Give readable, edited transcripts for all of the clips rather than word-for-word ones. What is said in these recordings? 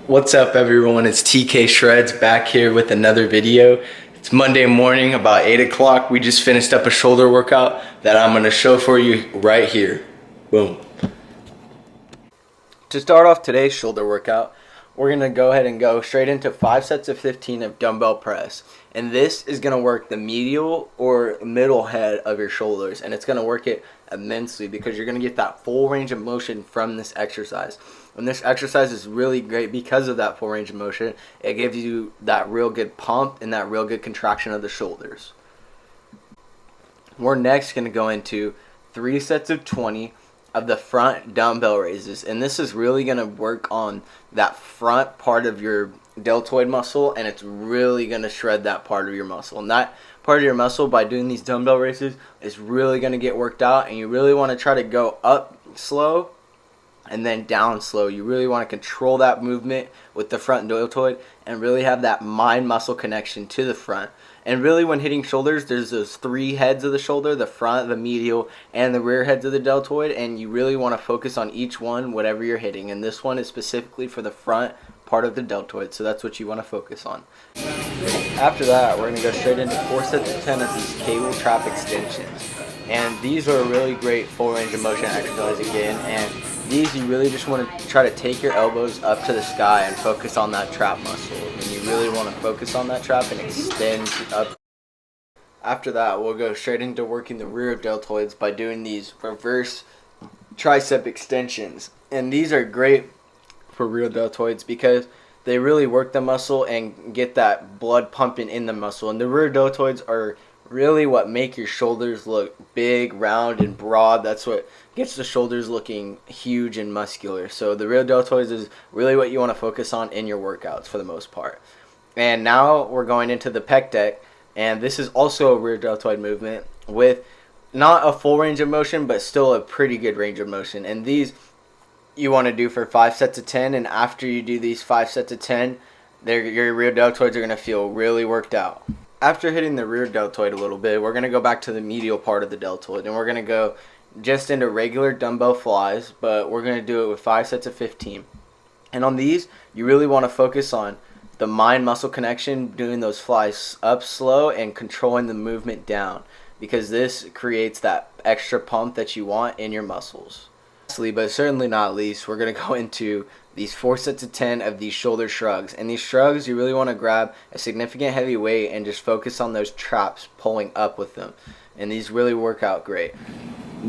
What's up everyone, it's TK Shreds back here with another video. It's Monday morning about 8 o'clock. We just finished up a shoulder workout that I'm going to show for you right here. Boom. To start off today's shoulder workout, we're going to go ahead and go straight into 5 sets of 15 of dumbbell press. And this is going to work the medial or middle head of your shoulders, and it's going to work it immensely because you're going to get that full range of motion from this exercise. And this exercise is really great because of that full range of motion. It gives you that real good pump and that real good contraction of the shoulders. We're next going to go into 3 sets of 20 of the front dumbbell raises, and this is really going to work on that front part of your deltoid muscle, and it's really going to shred that part of your muscle. And that part of your muscle, by doing these dumbbell raises, is really going to get worked out, and you really want to try to go up slow and then down slow. You really want to control that movement with the front deltoid and really have that mind muscle connection to the front. And really, when hitting shoulders, there's those 3 heads of the shoulder: the front, the medial, and the rear heads of the deltoid, and you really want to focus on each one whatever you're hitting. And this one is specifically for the front part of the deltoid, so that's what you want to focus on. After that, we're going to go straight into 4 sets of 10 of these cable trap extensions. And these are a really great full range of motion exercise again, and these you really just want to try to take your elbows up to the sky and focus on that trap muscle. And you really want to focus on that trap and extend up. After that, we'll go straight into working the rear deltoids by doing these reverse tricep extensions. And these are great for rear deltoids because they really work the muscle and get that blood pumping in the muscle. And the rear deltoids are really what make your shoulders look big, round, and broad. That's what gets the shoulders looking huge and muscular. So the rear deltoids is really what you want to focus on in your workouts for the most part. And now we're going into the pec deck, and this is also a rear deltoid movement with not a full range of motion, but still a pretty good range of motion. And these you want to do for 5 sets of 10, and after you do these 5 sets of 10, your rear deltoids are going to feel really worked out. After hitting the rear deltoid a little bit, we're going to go back to the medial part of the deltoid, and we're going to go just into regular dumbbell flies, but we're going to do it with 5 sets of 15. And on these, you really want to focus on the mind-muscle connection, doing those flies up slow and controlling the movement down, because this creates that extra pump that you want in your muscles. Lastly, but certainly not least, we're going to go into these 4 sets of 10 of these shoulder shrugs. And these shrugs, you really want to grab a significant heavy weight and just focus on those traps pulling up with them. And these really work out great.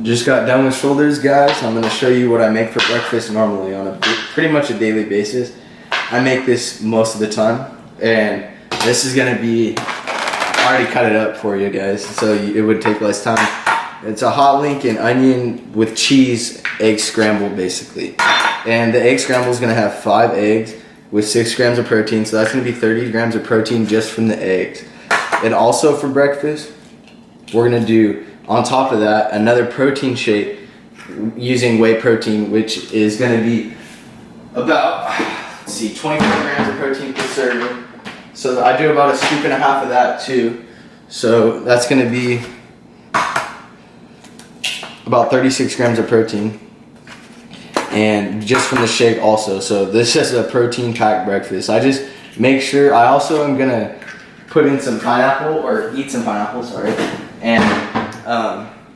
Just got done with shoulders, guys. I'm going to show you what I make for breakfast normally on a pretty much a daily basis. I make this most of the time, and this is going to be, I already cut it up for you guys, so it would take less time. It's a hot Lincoln onion with cheese egg scramble, basically. And the egg scramble is going to have 5 eggs with 6 grams of protein, so that's going to be 30 grams of protein just from the eggs. And also for breakfast, we're going to do, on top of that, another protein shake using whey protein, which is going to be about, 24 grams of protein per serving. So I do about a scoop and a half of that too. So that's going to be about 36 grams of protein, and just from the shake also. So this is a protein packed breakfast. I just make sure, I also am gonna put in some pineapple, or eat some pineapple, sorry, and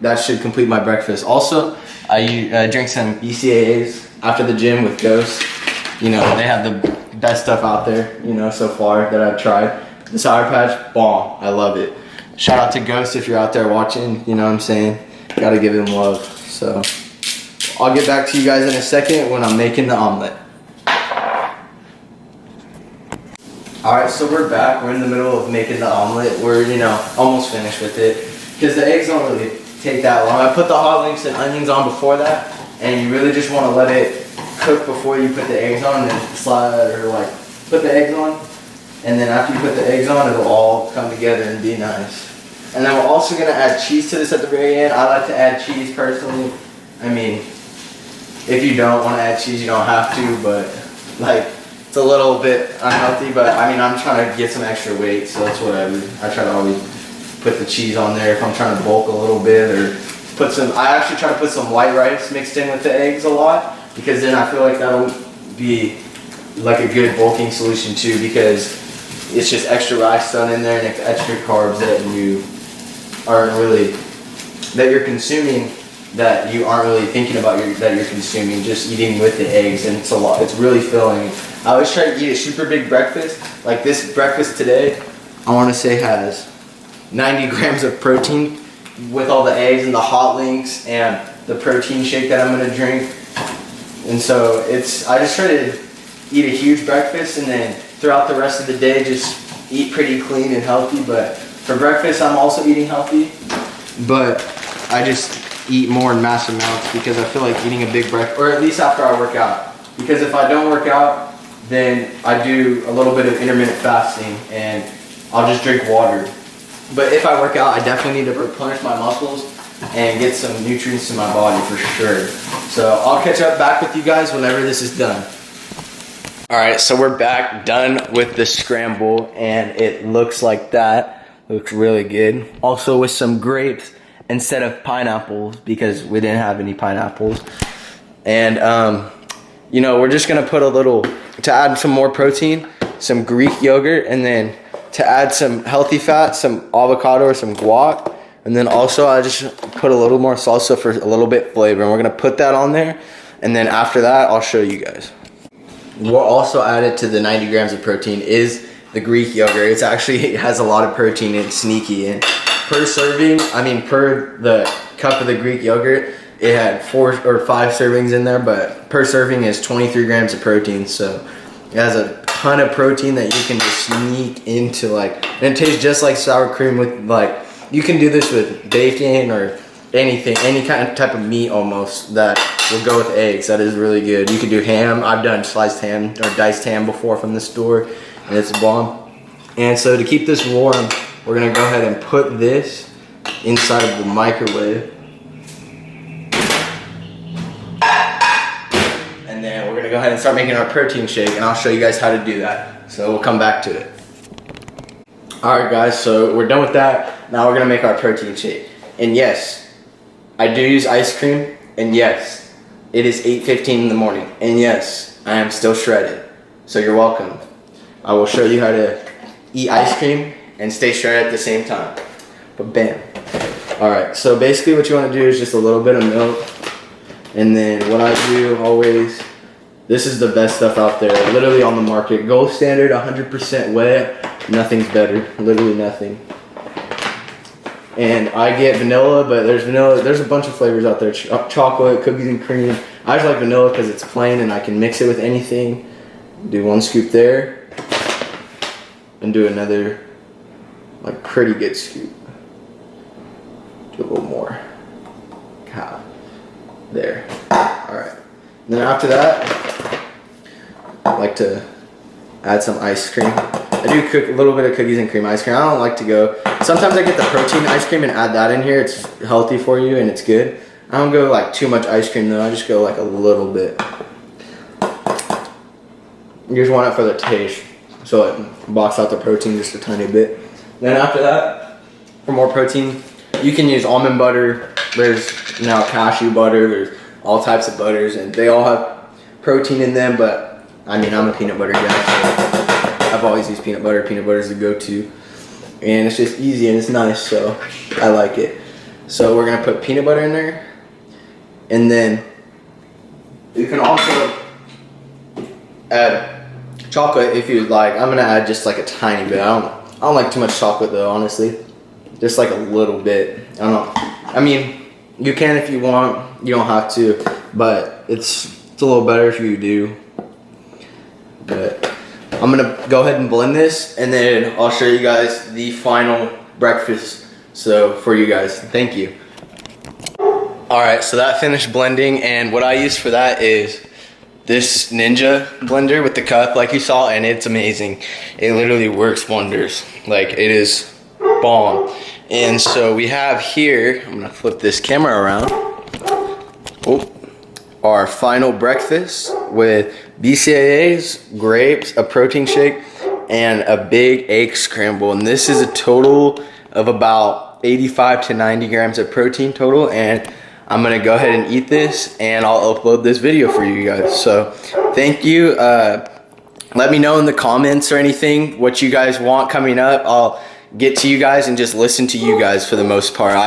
that should complete my breakfast. Also, I drink some BCAAs after the gym with Ghost. You know, they have the best stuff out there, you know, so far that I've tried. The Sour Patch, bomb, I love it. Shout out to Ghost if you're out there watching, you know what I'm saying? Gotta give him love. So I'll get back to you guys in a second when I'm making the omelet. Alright, so we're back. We're in the middle of making the omelet. We're, almost finished with it, because the eggs don't really take that long. I put the hot links and onions on before that, and you really just want to let it cook before you put the eggs on, and then slide, or put the eggs on, and then after you put the eggs on, it'll all come together and be nice. And then we're also going to add cheese to this at the very end. I like to add cheese personally. I mean, if you don't want to add cheese, you don't have to, but it's a little bit unhealthy. But I mean, I'm trying to get some extra weight, so that's what I try to always put the cheese on there if I'm trying to bulk a little bit, or I actually try to put some white rice mixed in with the eggs a lot, because then I feel like that'll be like a good bulking solution too, because it's just extra rice thrown in there and it's extra carbs that you aren't really, that you're consuming, that you aren't really thinking about that you're consuming, just eating with the eggs, and it's a lot. It's really filling. I always try to eat a super big breakfast. Like this breakfast today, I want to say has 90 grams of protein with all the eggs and the hot links and the protein shake that I'm gonna drink. And so I just try to eat a huge breakfast, and then throughout the rest of the day just eat pretty clean and healthy. But for breakfast I'm also eating healthy, but I just eat more in mass amounts because I feel like eating a big breakfast, or at least after I work out. Because if I don't work out, then I do a little bit of intermittent fasting and I'll just drink water. But if I work out, I definitely need to replenish my muscles and get some nutrients to my body for sure. So I'll catch up back with you guys whenever this is done. All right, so we're back, done with the scramble, and it looks like that. Looks really good. Also with some grapes instead of pineapples, because we didn't have any pineapples. And you know, we're just gonna put a little, to add some more protein, some Greek yogurt, and then to add some healthy fat, some avocado or some guac. And then also I just put a little more salsa for a little bit flavor, and we're gonna put that on there. And then after that, I'll show you guys. What also added to the 90 grams of protein is the Greek yogurt. It has a lot of protein, it's sneaky. And per serving, per the cup of the Greek yogurt, it had 4 or 5 servings in there, but per serving is 23 grams of protein. So it has a ton of protein that you can just sneak into, like, and it tastes just like sour cream with, like, you can do this with bacon or anything, any kind of type of meat almost that will go with eggs. That is really good. You can do ham. I've done sliced ham or diced ham before from the store, and it's bomb. And so to keep this warm, we're gonna go ahead and put this inside of the microwave. And then we're gonna go ahead and start making our protein shake, and I'll show you guys how to do that. So we'll come back to it. All right guys, so we're done with that. Now we're gonna make our protein shake. And yes, I do use ice cream, and yes, it is 8:15 in the morning, and yes, I am still shredded. So you're welcome. I will show you how to eat ice cream and stay shredded at the same time. But bam. All right, so basically what you wanna do is just a little bit of milk, and then what I do always, this is the best stuff out there, literally on the market. Gold standard, 100% wet, nothing's better, literally nothing. And I get vanilla, but there's a bunch of flavors out there. Chocolate, cookies and cream. I just like vanilla because it's plain and I can mix it with anything. Do 1 scoop there. And do another, like, pretty good scoop. Do a little more. Half. There. Alright. Then after that, I like to add some ice cream. I do cook a little bit of cookies and cream ice cream. I don't like to go, sometimes I get the protein ice cream and add that in here. It's healthy for you and it's good. I don't go like too much ice cream though. I just go like a little bit. You just want it for the taste. So it blocks out the protein just a tiny bit. Then after that, for more protein, you can use almond butter. There's now cashew butter. There's all types of butters and they all have protein in them, but I'm a peanut butter guy, so I've always used peanut butter. Peanut butter is the go-to. And it's just easy and it's nice, so I like it. So we're gonna put peanut butter in there. And then you can also add chocolate if you'd like. I'm gonna add just like a tiny bit. I don't like too much chocolate though, honestly. Just like a little bit. I don't know. I mean, you can if you want. You don't have to, but it's a little better if you do. But I'm gonna go ahead and blend this, and then I'll show you guys the final breakfast. So for you guys, thank you. All right, so that finished blending, and what I use for that is this Ninja blender with the cup, like you saw, and it's amazing. It literally works wonders. Like, it is bomb. And so we have here, I'm gonna flip this camera around. Oh, our final breakfast with BCAAs, grapes, a protein shake, and a big egg scramble. And this is a total of about 85 to 90 grams of protein total. And I'm gonna go ahead and eat this, and I'll upload this video for you guys. So thank you. let me know in the comments or anything what you guys want coming up. I'll get to you guys and just listen to you guys for the most part.